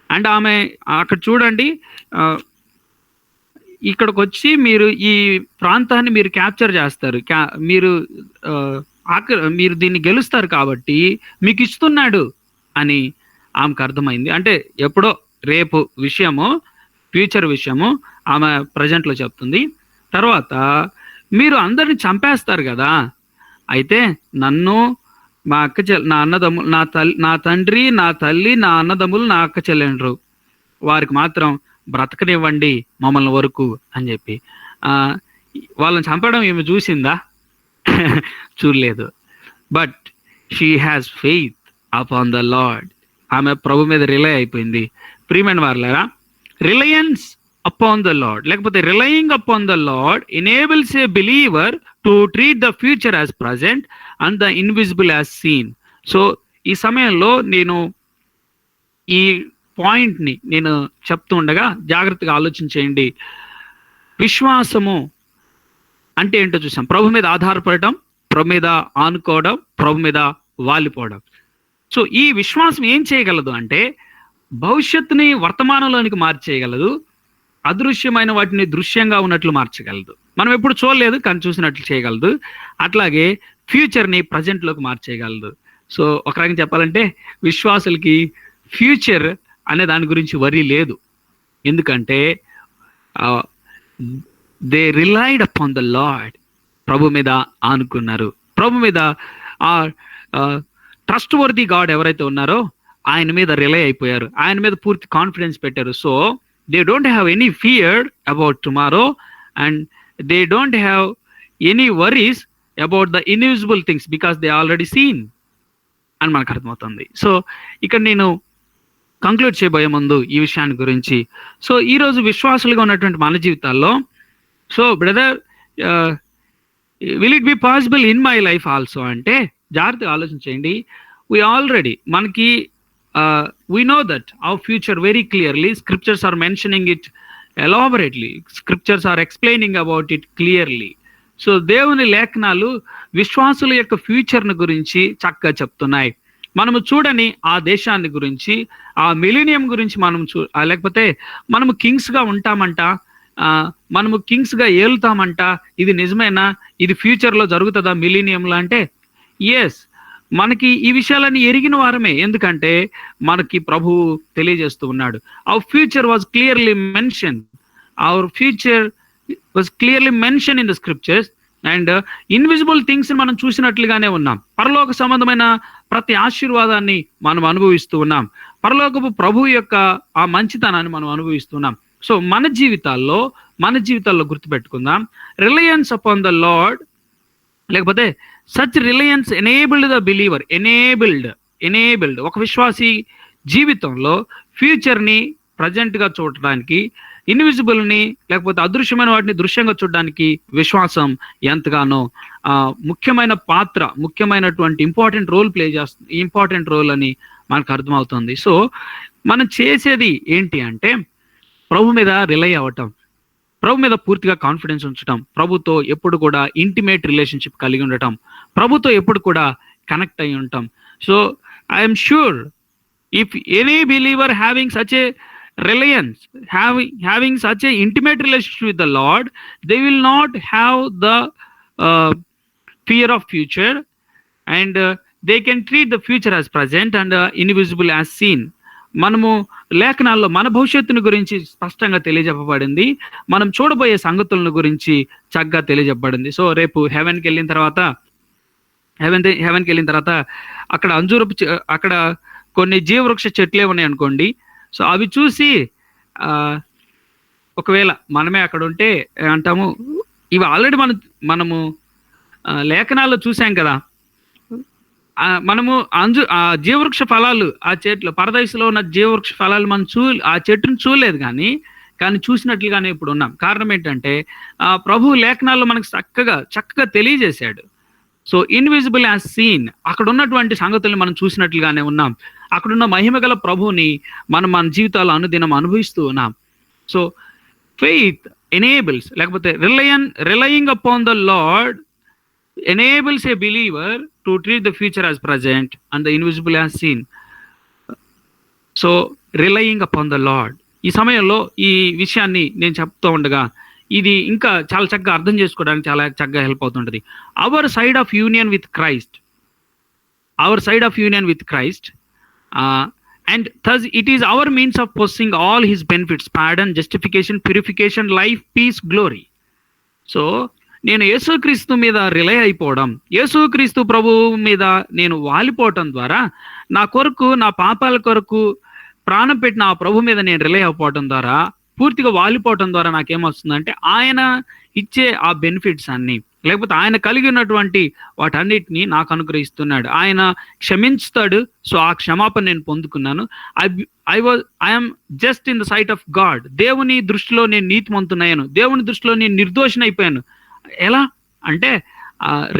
And ఆమె అక్కడ చూడండి, ఇక్కడికి వచ్చి మీరు ఈ ప్రాంతాన్ని మీరు క్యాప్చర్ చేస్తారు, మీరు దీన్ని గెలుస్తారు కాబట్టి మీకు ఇస్తున్నాడు అని ఆమెకు అర్థమైంది. అంటే ఎప్పుడో రేపు విషయము, ఫ్యూచర్ విషయము ఆమె ప్రజెంట్లో చెప్తుంది. తర్వాత మీరు అందరిని చంపేస్తారు కదా, అయితే నన్ను మా అక్క చెల్ నా అన్నదమ్ములు నా తండ్రి నా తల్లి నా అన్నదమ్ములు నా అక్క చెల్లెండ్రు వారికి మాత్రం బ్రతకనివ్వండి మమ్మల్ని వరకు అని చెప్పి వాళ్ళని చంపడం ఏమి చూసిందా? చూడలేదు. But she has faith upon the Lord. ఆమె ప్రభు మీద రిలై అయిపోయింది. ప్రియమైన వారులారా, రిలయన్స్ అపాన్ ద లార్డ్ లేకపోతే relying upon the Lord enables a believer to treat the future as present and the invisible as seen. So ఈ సమయంలో నేను ఈ పాయింట్ని నేను చెప్తూ ఉండగా జాగ్రత్తగా ఆలోచించేయండి. విశ్వాసము అంటే ఏంటో చూసాం. ప్రభు మీద ఆధారపడటం, ప్రభు మీద ఆనుకోవడం, ప్రభు మీద వాలిపోవడం. సో ఈ విశ్వాసం ఏం చేయగలదు అంటే భవిష్యత్తుని వర్తమానంలోనికి మార్చేయగలదు, అదృశ్యమైన వాటిని దృశ్యంగా ఉన్నట్లు మార్చగలదు. మనం ఎప్పుడు చూడలేదు కానీ చూసినట్లు చేయగలదు. అట్లాగే ఫ్యూచర్ని ప్రజెంట్లోకి మార్చేయగలదు. సో ఒక రకంగా చెప్పాలంటే విశ్వాసులకి ఫ్యూచర్ అనే దాని గురించి వరి లేదు. ఎందుకంటే they relied upon the lord. ప్రభు మీద ఆనుకున్నారు. ప్రభు మీద ట్రస్ట్ వర్ది గాడ్ ఎవరైతే ఉన్నారో ఆయన మీద రిలై అయిపోయారు, ఆయన మీద పూర్తి కాన్ఫిడెన్స్ పెట్టారు. So they don't have any fear about tomorrow and they don't have any worries about the invisible things because they already scene అని మనకు అర్థమవుతుంది. సో ఇక్కడ నేను కంక్లూడ్ చేయబోయే ముందు ఈ విషయాన్ని గురించి, సో ఈరోజు విశ్వాసులుగా ఉన్నటువంటి మన జీవితాల్లో, so brother will it be possible in my life also అంటే జాగ్రత్తగా ఆలోచించేయండి. we already మనకి we know that our future very clearly. Scriptures are mentioning it elaborately. Scriptures are explaining about it clearly. So దేవుని లేఖనాలు విశ్వాసుల యొక్క ఫ్యూచర్ను గురించి చక్కగా చెప్తున్నాయి. మనము చూడని ఆ దేశాన్ని గురించి, ఆ మిలీనియం గురించి మనం లేకపోతే మనము కింగ్స్గా ఉంటామంట, మనము కింగ్స్గా ఏలుతామంట, ఇది నిజమేనా? ఇది ఫ్యూచర్లో జరుగుతుందా మిలీనియంలో అంటే ఎస్, మనకి ఈ విషయాలన్నీ ఎరిగిన వారమే. ఎందుకంటే మనకి ప్రభు తెలియజేస్తూ ఉన్నాడు. Our future was clearly mention, our future was clearly mention in the scriptures. And invisible things మనం చూసినట్లుగానే ఉన్నాం. పరలోక సంబంధమైన ప్రతి ఆశీర్వాదాన్ని మనం అనుభవిస్తూ ఉన్నాం. పరలోకపు ప్రభు యొక్క ఆ మంచితనాన్ని మనం అనుభవిస్తున్నాం. సో మన జీవితాల్లో గుర్తుపెట్టుకుందాం, రిలయన్స్ అపాన్ ద లార్డ్ లేకపోతే such Reliance enabled the believer. Enabled ఒక విశ్వాసి జీవితంలో ఫ్యూచర్ని ప్రజెంట్గా చూడటానికి, ఇన్విజిబుల్ని లేకపోతే అదృశ్యమైన వాటిని దృశ్యంగా చూడడానికి విశ్వాసం ఎంతగానో ముఖ్యమైనటువంటి ఇంపార్టెంట్ రోల్ అని మనకు అర్థమవుతుంది. సో మనం చేసేది ఏంటి అంటే ప్రభు మీద రిలై అవ్వటం, ప్రభు మీద పూర్తిగా కాన్ఫిడెన్స్ ఉంచటం, ప్రభుతో ఎప్పుడు కూడా ఇంటిమేట్ రిలేషన్షిప్ కలిగి ఉండటం, ప్రభుతో ఎప్పుడు కూడా కనెక్ట్ అయి ఉంటాం. So I'm sure if any believer having such a reliance, having such a intimate relationship with the Lord, they will not have the fear of future, and they can treat the future as present and invisible as seen. మనము లేఖనాల్లో మన భవిష్యత్తుని గురించి స్పష్టంగా తెలియజెప్పబడింది, మనం చూడబోయే సంగతులను గురించి చక్కగా తెలియజెప్పబడింది. సో రేపు హెవెన్కి వెళ్ళిన తర్వాత అక్కడ కొన్ని జీవవృక్ష చెట్లే ఉన్నాయి అనుకోండి. సో అవి చూసి ఒకవేళ మనమే అక్కడ ఉంటే అంటాము, ఇవి ఆల్రెడీ మనము లేఖనాల్లో చూసాం కదా. మనము ఆ జీవవృక్ష ఫలాలు, ఆ చెట్లు పరదైసులో ఉన్న జీవవృక్ష ఫలాలు మనం ఆ చెట్టును చూడలేదు కానీ చూసినట్లుగానే ఇప్పుడు ఉన్నాం. కారణం ఏంటంటే ప్రభు లేఖనాల్లో మనకు చక్కగా తెలియజేశాడు. సో ఇన్విజిబుల్ యాజ్ సీన్, అక్కడ ఉన్నటువంటి సంగతుల్ని మనం చూసినట్లుగానే ఉన్నాం. అక్కడున్న మహిమగల ప్రభువుని మనం మన జీవితాల్లో అనుదినం అనుభవిస్తూ ఉన్నాం. సో ఫెయిత్ ఎనేబుల్స్ లేకపోతే relying upon the Lord enables a believer to treat the future as present and the invisible as seen. So relying upon the Lord, ఈ సమయంలో ఈ విషయాన్ని నేను చెప్తూ ఉండగా ఇది ఇంకా చాలా చక్కగా అర్థం చేసుకోవడానికి చాలా చక్కగా హెల్ప్ అవుతుంటుంది. Our side of union with Christ and thus it is our means of possessing all his benefits, pardon, justification, purification, life, peace, glory. So నేను యేసుక్రీస్తు మీద రిలై అయిపోవడం, యేసుక్రీస్తు ప్రభువు మీద నేను వాలిపోవటం ద్వారా, నా కొరకు, నా పాపాల కొరకు ప్రాణం పెట్టిన ఆ ప్రభు మీద నేను రిలై అయిపోవటం ద్వారా, పూర్తిగా వాలిపోవటం ద్వారా నాకేమొస్తుందంటే ఆయన ఇచ్చే ఆ బెనిఫిట్స్ అన్ని, లేకపోతే ఆయన కలిగి ఉన్నటువంటి వాటన్నిటిని నాకు అనుగ్రహిస్తున్నాడు. ఆయన క్షమించుతాడు. సో ఆ క్షమాపణ నేను పొందుకున్నాను. I'm just in the sight of god. దేవుని దృష్టిలో నేను నీతిమంతునయ్యాను, దేవుని దృష్టిలో నేను నిర్దోషినైపోయాను. ఎలా అంటే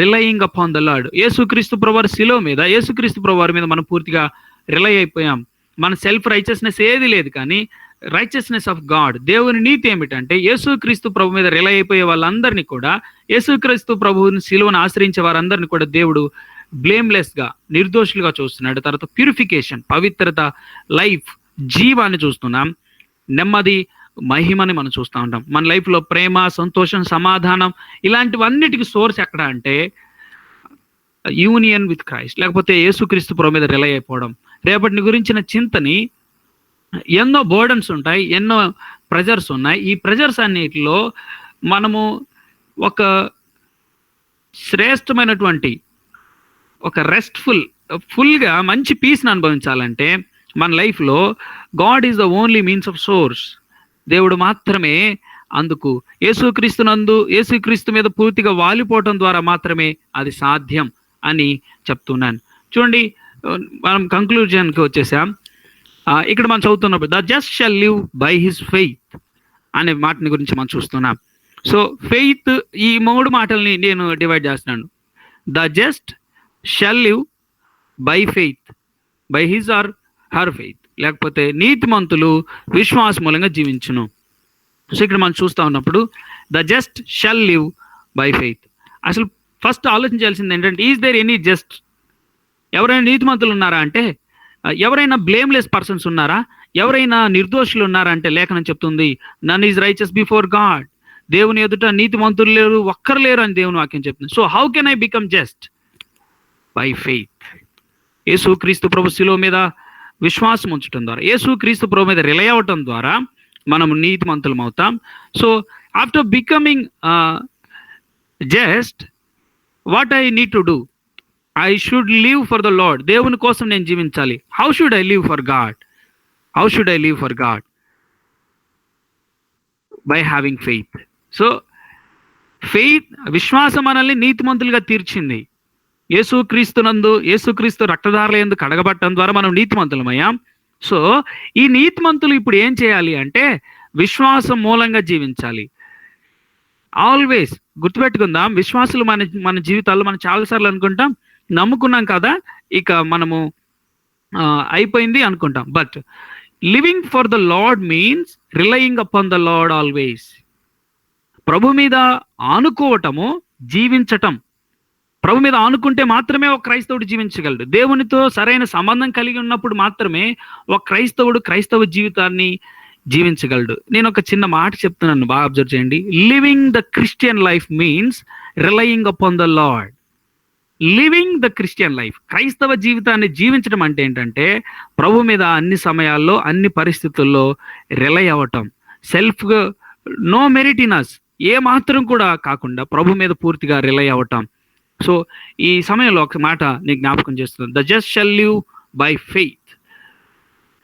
రిలయింగ్ అపాన్ ద లార్డ్. యేసుక్రీస్తు ప్రభువారి శిలువ మీద, యేసుక్రీస్తు ప్రభువారి మీద మనం పూర్తిగా రిలై అయిపోయాం. మన సెల్ఫ్ రైచియస్నెస్ ఏది లేదు, కానీ రైచియస్నెస్ ఆఫ్ గాడ్, దేవుని నీతి ఏమిటంటే యేసుక్రీస్తు ప్రభు మీద రిలై అయిపోయే వాళ్ళందరినీ కూడా, యేసుక్రీస్తు ప్రభువుని శిలువను ఆశ్రయించే వారందరినీ కూడా దేవుడు బ్లేమ్లెస్ గా, నిర్దోషులుగా చూస్తున్నాడు. తర్వాత ప్యూరిఫికేషన్, పవిత్రత, లైఫ్, జీవాన్ని చూస్తున్నాం. నెమ్మది, మహిమని మనం చూస్తూ ఉంటాం. మన లైఫ్లో ప్రేమ, సంతోషం, సమాధానం, ఇలాంటివన్నిటికీ సోర్స్ ఎక్కడ అంటే యూనియన్ విత్ క్రైస్ట్, లేకపోతే యేసుక్రీస్తు ప్రభు మీద రిలై అయిపోవడం. రేపటిని గురించిన చింతని, ఎన్నో బర్డన్స్ ఉంటాయి, ఎన్నో ప్రెజర్స్ ఉన్నాయి. ఈ ప్రెజర్స్ అన్నిటిలో మనము ఒక శ్రేష్టమైనటువంటి, ఒక ఫుల్గా మంచి పీస్ని అనుభవించాలంటే మన లైఫ్లో God is the only means of swords. దేవుడు మాత్రమే అందుకు, యేసుక్రీస్తు మీద పూర్తిగా వాలిపోవటం ద్వారా మాత్రమే అది సాధ్యం అని చెప్తున్నాను. చూడండి, మనం కంక్లూజన్కి వచ్చేసాం. ఇక్కడ మనం చదువుతున్నప్పుడు the just shall live by his faith అనే మాటని గురించి మనం చూస్తున్నాం. సో ఫెయిత్, ఈ 3 మాటల్ని నేను డివైడ్ చేస్తున్నాను. The just shall live by faith, by his or her faith, లేకపోతే నీతిమంతులు విశ్వాస మూలంగా జీవించును. సో ఇక్కడ మనం చూస్తూ ఉన్నప్పుడు the just shall live by faith. అసలు ఫస్ట్ ఆలోచించాల్సింది ఏంటంటే, ఈజ్ దేర్ ఎనీ జస్ట్? ఎవరైనా నీతిమంతులు ఉన్నారా అంటే, ఎవరైనా బ్లేమ్లెస్ పర్సన్స్ ఉన్నారా, ఎవరైనా నిర్దోషులు ఉన్నారా అంటే లేఖనం చెప్తుంది నన్ ఈజ్ రైచియస్ బిఫోర్ గాడ్. దేవుని ఎదుట నీతిమంతులు లేరు, ఒక్కరు లేరు అని దేవుని వాక్యం చెప్తుంది. So how can I become just? By faith. యేసుక్రీస్తు ప్రభు శిలువ మీద విశ్వాసం ఉంచడం ద్వారా, యేసుక్రీస్తు ప్రభు మీద రిలై అవటం ద్వారా మనం నీతిమంతులం అవుతాం. So after becoming just, what I need to do? I should live for the lord. దేవుని కోసం నేను జీవించాలి. How should I live for God? How should I live for God? By having faith. So faith, విశ్వాసం మనల్ని నీతిమంతులుగా తీర్చింది. యేసుక్రీస్తు రక్తధారలందు కడగబట్టడం ద్వారా మనం నీతిమంతులమయ్యాం. సో ఈ నీతిమంతులు ఇప్పుడు ఏం చేయాలి అంటే విశ్వాసం మూలంగా జీవించాలి. ఆల్వేస్ గుర్తుపెట్టుకుందాం, విశ్వాసులు మన జీవితాల్లో మనం చాలాసార్లు అనుకుంటాం, నమ్ముకున్నాం కదా ఇక మనము అయిపోయింది అనుకుంటాం. But living for the lord means relying upon the lord always. ప్రభు మీద ఆనుకోవటము, జీవించటం. ప్రభు మీద ఆనుకుంటే మాత్రమే ఒక క్రైస్తవుడు జీవించగలడు. దేవునితో సరైన సంబంధం కలిగి ఉన్నప్పుడు మాత్రమే ఒక క్రైస్తవ జీవితాన్ని జీవించగలడు. నేను ఒక చిన్న మాట చెప్తున్నాను, బాగా అబ్జర్వ్ చేయండి. Living the Christian life means relying upon the lord. Living the Christian life, క్రైస్తవ జీవితాన్ని జీవించడం అంటే ఏంటంటే ప్రభు మీద అన్ని సమయాల్లో, అన్ని పరిస్థితుల్లో రిలై అవ్వటం. సెల్ఫ్గా నో మెరిట్ ఇన్ అస్, ఏ మాత్రం కూడా కాకుండా ప్రభు మీద పూర్తిగా రిలై అవ్వటం. సో ఈ సమయంలో ఒక మాట నీకు జ్ఞాపకం చేస్తున్నాను. The just shall live by faith.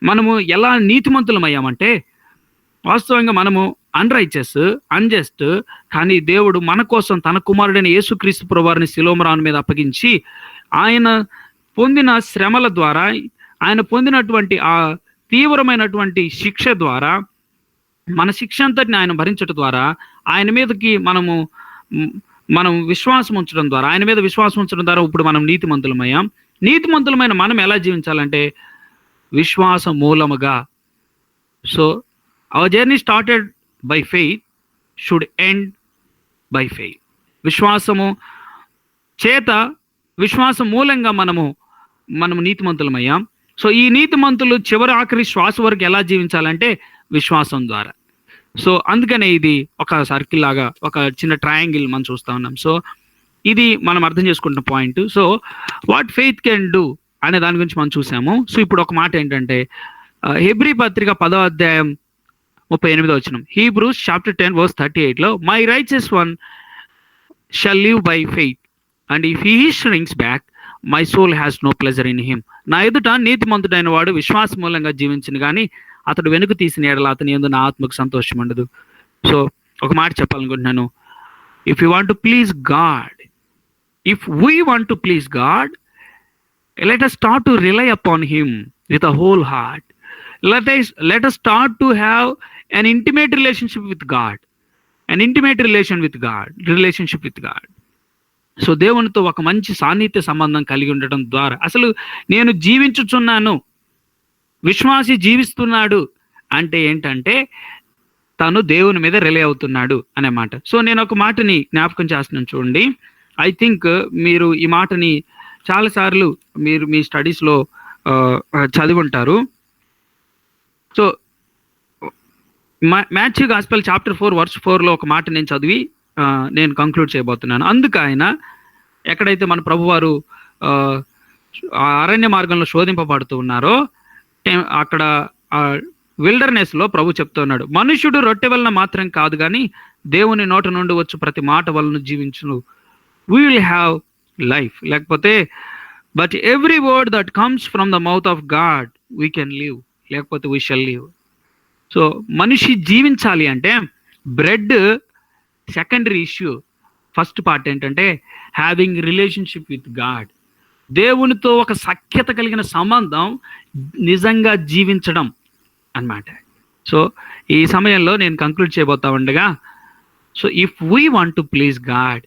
మనము ఎలా నీతిమంతులమయ్యామంటే, వాస్తవంగా మనము అన్జస్ట్, కానీ దేవుడు మన కోసం తన కుమారుడైన యేసుక్రీస్తు ప్రభువారిని శిలోమరాను మీద అప్పగించి, ఆయన పొందిన శ్రమల ద్వారా, ఆయన పొందినటువంటి ఆ తీవ్రమైనటువంటి శిక్ష ద్వారా, మన శిక్ష అంతటిని ఆయన భరించడం ద్వారా, ఆయన మీదకి మనం విశ్వాసం ఉంచడం ద్వారా, ఆయన మీద విశ్వాసం ఉంచడం ద్వారా ఇప్పుడు మనం నీతిమంతులమయ్యాం. నీతిమంతులమైన మనం ఎలా జీవించాలంటే విశ్వాసం మూలముగా. So our journey started by faith, should end by faith. విశ్వాసం మూలంగా మనము నీతిమంతులమయ్యాం. సో ఈ నీతిమంతులు ఆఖరి శ్వాస వరకు ఎలా జీవించాలంటే విశ్వాసం ద్వారా. సో అందుకనే ఇది ఒక సర్కిల్ లాగా, ఒక చిన్న ట్రయాంగిల్ మనం చూస్తూ ఉన్నాం. సో ఇది మనం అర్థం చేసుకుంటున్న point. So what faith can do అనే దాని గురించి మనం చూసాము. సో ఇప్పుడు ఒక మాట ఏంటంటే, హెబ్రీ పత్రిక 10వ అధ్యాయం 38వ వచనం, హీబ్రూస్ చాప్టర్ 10 verse 38లో, my righteous one shall live by faith, and if he shrinks back, my soul has no pleasure in him. నా ఎదుట నీతిమంతుడైన వాడు విశ్వాస మూలంగా జీవించిన కానీ అతడు వెనుక తీసిన ఎడల అతని యందు నా ఆత్మకు సంతోషం ఉండదు. సో ఒక మాట చెప్పాలనుకుంటున్నాను. If you want to please God, if we want to please God, let us start to rely upon him with a whole heart. Let us start to have an intimate relationship with God, an intimate relationship with God. So దేవునితో ఒక మంచి సాన్నిహిత్య సంబంధం కలిగి ఉండటం ద్వారా అసలు నేను జీవించుచున్నాను, విశ్వాసి జీవిస్తున్నాడు అంటే ఏంటంటే తను దేవుని మీద రిలే అవుతున్నాడు అనే మాట. సో నేను ఒక మాటని జ్ఞాపకం చేస్తున్నాను చూడండి. ఐ థింక్ మీరు ఈ మాటని చాలాసార్లు మీరు మీ స్టడీస్లో చదివి ఉంటారు. So Matthew gospel chapter 4 verse 4లో ఒక మాట నేను చదివి నేను కంక్లూడ్ చేయబోతున్నాను. అందుకు ఆయన ఎక్కడైతే మన ప్రభువారు అరణ్య మార్గంలో శోధింపబడుతూ ఉన్నారో అక్కడ విల్డర్నెస్లో ప్రభు చెప్తున్నాడు, మనుష్యుడు రొట్టె వలన మాత్రం కాదు కానీ దేవుని నోట నుండి వచ్చు ప్రతి మాట వలన జీవించును, వీ విల్ హ్యావ్ లైఫ్. లేకపోతే but every word that comes from the mouth of God we can live, లేకపోతే వీ షల్ లివ్. సో మనిషి జీవించాలి అంటే bread secondary issue. First part ఏంటంటే హ్యావింగ్ రిలేషన్షిప్ విత్ గాడ్, దేవునితో ఒక సఖ్యత కలిగిన సంబంధం, నిజంగా జీవించడం అన్నమాట. సో ఈ సమయంలో నేను కంక్లూడ్ చేయబోతా ఉండగా, so if we want to please God,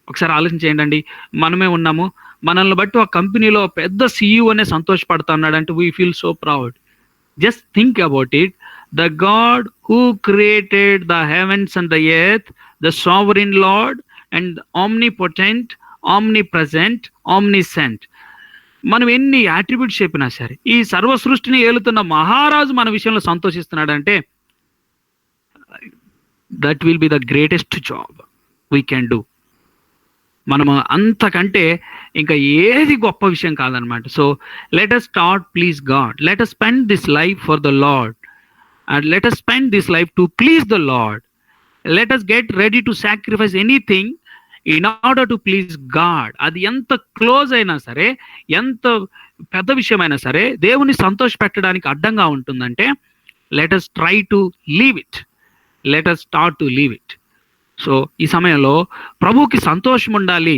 ఒకసారి ఆలోచన చేయండి. మనమే ఉన్నాము, మనల్ని బట్టి ఒక కంపెనీలో పెద్ద CEO అనే సంతోషపడుతూ ఉన్నాడంటే we feel so proud. Just think about it. The god who created the heavens and the earth, the sovereign lord and omnipotent, omnipresent, omniscient. మనం ఎన్ని యాట్రిబ్యూట్స్ చెప్పినా సరే ఈ సర్వ సృష్టిని ఏలుతున్న మహారాజు మన విషయంలో సంతోషిస్తున్నాడంటే that will be the greatest job we can do. మనము అంతకంటే ఇంకా ఏది గొప్ప విషయం కాదనమాట. So let us start please God. Let us spend this life for the Lord, and let us spend this life to please the Lord. Let us get ready to sacrifice anything in order to please God. అది ఎంత close అయినా సరే, ఎంత పెద్ద విషయమైనా సరే దేవుని సంతోష పెట్టడానికి అడ్డంగా ఉంటుందంటే let us try to leave it. Let us start to leave it. So ఈ సమయంలో ప్రభువుకి సంతోషం ఉండాలి,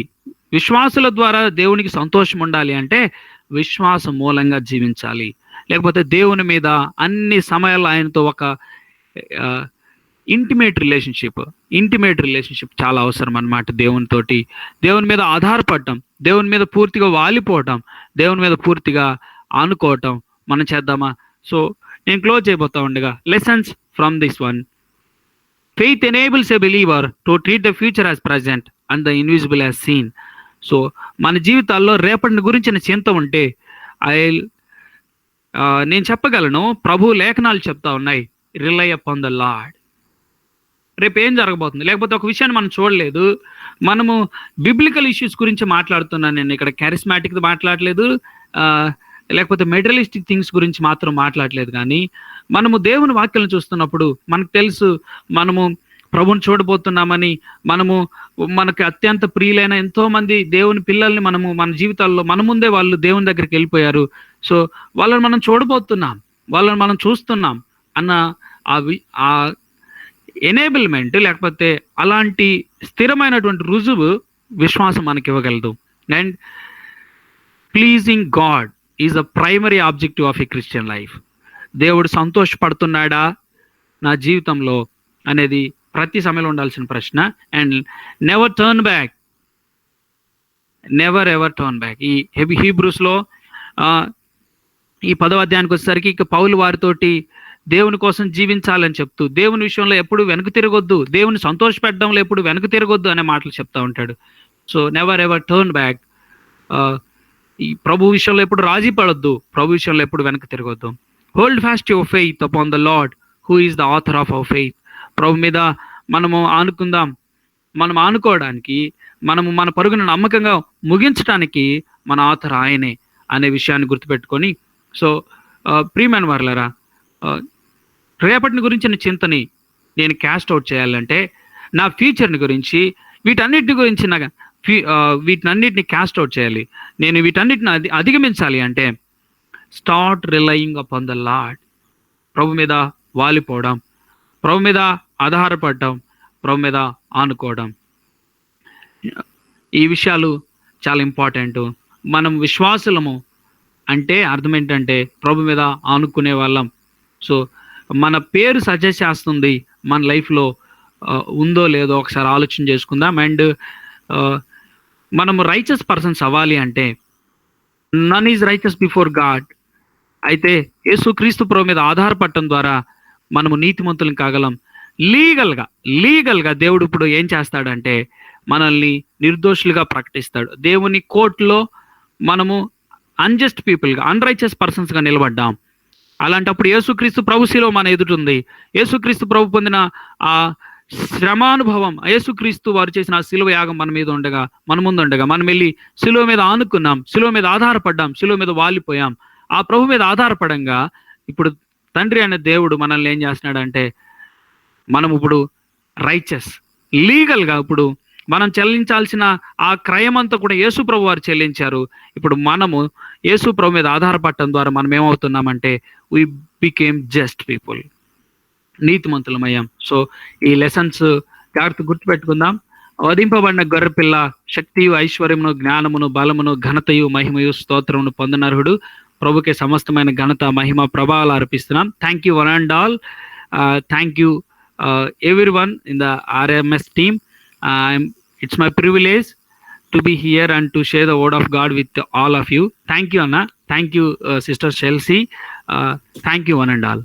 విశ్వాసుల ద్వారా దేవునికి సంతోషం ఉండాలి అంటే విశ్వాసం మూలంగా జీవించాలి. లేకపోతే దేవుని మీద అన్ని సమయాల్లో ఆయనతో ఒక ఇంటిమేట్ రిలేషన్షిప్ చాలా అవసరం అన్నమాట. దేవునితోటి, దేవుని మీద ఆధారపడటం, దేవుని మీద పూర్తిగా వాలిపోవటం, దేవుని మీద పూర్తిగా ఆనుకోవటం మనం చేద్దామా? సో నేను క్లోజ్ చేయబోతా ఉండగా lessons from this one. Faith enables a believer to treat the future as present and the invisible as seen. So మన జీవితాల్లో రేపటి గురించిన చింత ఉంటే నేను చెప్పగలను, ప్రభు లేఖనాలు చెప్తా ఉన్నాయి, రిలై అపాన్ ద లార్డ్. రేపు ఏం జరగబోతుంది, లేకపోతే ఒక విషయాన్ని మనం చూడలేదు, మనము బిబ్లికల్ ఇష్యూస్ గురించి మాట్లాడుతున్నాను. నేను ఇక్కడ క్యారిస్మాటిక్ మాట్లాడలేదు, లేకపోతే మెటీరియలిస్టిక్ థింగ్స్ గురించి మాత్రం మాట్లాడలేదు. కానీ మనము దేవుని వాక్యాలను చూస్తున్నప్పుడు మనకు తెలుసు మనము ప్రభుని చూడబోతున్నామని, మనకు అత్యంత ప్రియులైన ఎంతో మంది దేవుని పిల్లల్ని మన జీవితాల్లో మన ముందే వాళ్ళు దేవుని దగ్గరికి వెళ్ళిపోయారు. సో వాళ్ళని మనం చూడబోతున్నాం, వాళ్ళని మనం చూస్తున్నాం అన్న ఆ ఎనేబుల్మెంట్, లేకపోతే అలాంటి స్థిరమైనటువంటి రుజువు విశ్వాసం మనకి ఇవ్వగలదు. And pleasing God is the primary objective of a Christian life. దేవుడు సంతోషపడుతున్నాడా నా జీవితంలో అనేది ప్రతి సమయంలో ఉండాల్సిన ప్రశ్న. And never turn back, never ever turn back. ఈ హీబ్రూస్లో ఈ 10వ అధ్యాయానికి వచ్చేసరికి ఇక పౌలు వారితోటి దేవుని కోసం జీవించాలని చెప్తూ, దేవుని విషయంలో ఎప్పుడు వెనక్కి తిరగొద్దు, దేవుని సంతోషపెట్టడంలో ఎప్పుడు వెనక్కి తిరగొద్దు అనే మాటలు చెప్తా ఉంటాడు. So never ever turn back. ఈ ప్రభు విషయంలో ఎప్పుడు రాజీ పడొద్దు, ప్రభు విషయంలో ఎప్పుడు వెనక్కి తిరగొద్దు. Hold fast your faith upon the lord who is the author of our faith. ప్రభు మీద మనము ఆనుకుందాం. మనం ఆనుకోవడానికి, మన పరుగును నమ్మకంగా ముగించడానికి మన ఆథర్ ఆయనే అనే విషయాన్ని గుర్తుపెట్టుకొని, సో ప్రియమైన వారలారా, రేపటిని గురించిన చింతని నేను క్యాస్ట్ అవుట్ చేయాలంటే, నా ఫ్యూచర్ని గురించి వీటన్నిటి గురించి వీటన్నిటిని క్యాస్ట్ అవుట్ చేయాలి, నేను వీటన్నిటిని అధిగమించాలి అంటే start relying upon the lord. ప్రభు మీద వాలిపోవడం, ప్రభు మీద ఆధారపడటం, ప్రభు మీద ఆనుకోవడం. ఈ విషయాలు చాలా ఇంపార్టెంట్. మనం విశ్వాసులము అంటే అర్థం ఏంటంటే ప్రభు మీద ఆనుకునే వాళ్ళం. సో మన పేరు సజెస్ట్ చేస్తుంది మన లైఫ్లో ఉందో లేదో ఒకసారి ఆలోచన చేసుకుందాం. అండ్ మనము రైచస్ పర్సన్స్ అవ్వాలి అంటే నన్ ఈజ్ రైచస్ బిఫోర్ గాడ్. అయితే యేసుక్రీస్తు ప్రభు మీద ఆధారపడటం ద్వారా మనము నీతిమంతులం కాగలం. లీగల్గా దేవుడు ఇప్పుడు ఏం చేస్తాడంటే మనల్ని నిర్దోషులుగా ప్రకటిస్తాడు. దేవుని కోర్టులో మనము అన్జస్ట్ పీపుల్గా, అన్రైచస్ పర్సన్స్గా నిలబడ్డాం. అలాంటప్పుడు యేసుక్రీస్తు ప్రభు శిలువ మన ఎదుటుంది. యేసుక్రీస్తు ప్రభు పొందిన ఆ శ్రమానుభవం, యేసుక్రీస్తు వారు చేసిన ఆ శిలువ యాగం మన మీద ఉండగా, మన ముందు ఉండగా మనం వెళ్ళి శిలువ మీద ఆనుకున్నాం, శిలువ మీద ఆధారపడ్డాం, శిలువ మీద వాలిపోయాం. ఆ ప్రభు మీద ఆధారపడంగా ఇప్పుడు తండ్రి అనే దేవుడు మనల్ని ఏం చేస్తున్నాడంటే మనం ఇప్పుడు రైచస్, లీగల్గా ఇప్పుడు మనం చెల్లించాల్సిన ఆ క్రయం అంతా కూడా యేసు ప్రభు వారు చెల్లించారు. ఇప్పుడు మనము యేసు ప్రభు మీద ఆధారపడటం ద్వారా మనం ఏమవుతున్నామంటే వి బికేమ్ జస్ట్ పీపుల్, నీతిమంతులమయ్యాం. సో ఈ లెసన్స్ జాగ్రత్త గుర్తుపెట్టుకుందాం. వధింపబడిన గొర్రెపిల్ల శక్తియు, ఐశ్వర్యమును, జ్ఞానమును, బలమును, ఘనతయు, మహిమయు, స్తోత్రమును పొందనర్హుడు. ప్రభుకే సమస్తమైన ఘనత, మహిమ, ప్రభావాలు అర్పిస్తున్నాం. Thank you one and all. Thank you everyone in the RMS team. It's my privilege to be here and to share the word of God with all of you. Thank you, Anna. Thank you, Sister Chelsea. Thank you one and all.